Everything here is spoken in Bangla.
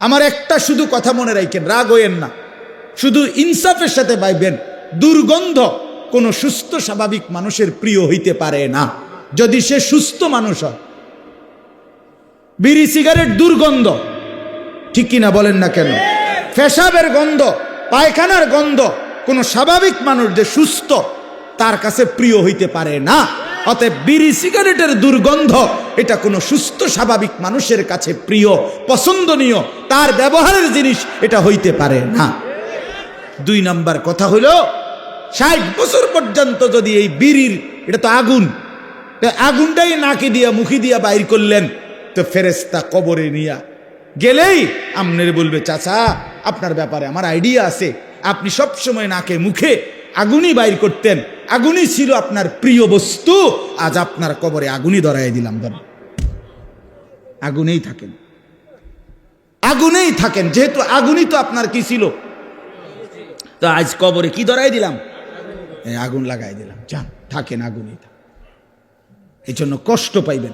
আমার একটা শুধু কথা মনে রাখেন, রাগ হইয়েন না, শুধু ইনসাফের সাথে ভাইবেন, দুর্গন্ধ কোনো সুস্থ স্বাভাবিক মানুষের প্রিয় হইতে পারে না, যদি সে সুস্থ মানুষ হয়। বিড়ি সিগারেট দুর্গন্ধ, ঠিক কিনা বলেন না কেন? পেশাবের গন্ধ, পায়খানার গন্ধ কোনো স্বাভাবিক মানুষ যে সুস্থ তার কাছে প্রিয় হইতে পারে না। অতএব বিড়ি সিগারেটের দুর্গন্ধ এটা কোনো সুস্থ স্বাভাবিক মানুষের কাছে প্রিয়, পছন্দনীয়, তার ব্যবহারের জিনিস এটা হইতে পারে না। 2 নাম্বার কথা হইল, 60 বছর পর্যন্ত যদি এই বিড়ির, এটা তো আগুন, আগুনটাই নাকে দিয়া মুখে দিয়া বাইর করলেন, তো ফেরেশতা কবরে নিয়া গেলেই আমনের বলবে, চাচা আপনার ব্যাপারে আমার আইডিয়া আছে, আপনি সব সময় নাকে মুখে আগুনই বাইর করতেন, আগুনই ছিল আপনার প্রিয় বস্তু, আজ আপনার কবরে আগুনই ধরাই দিলাম। ধরেন আগুনেই থাকেন, আগুনেই থাকেন, যেহেতু আগুনই তো আপনার কি ছিল, তো আজ কবরে কি ধরাই দিলাম, আগুন লাগাই দিলাম, যান থাকেন আগুনই। এই জন্য কষ্ট পাইবেন।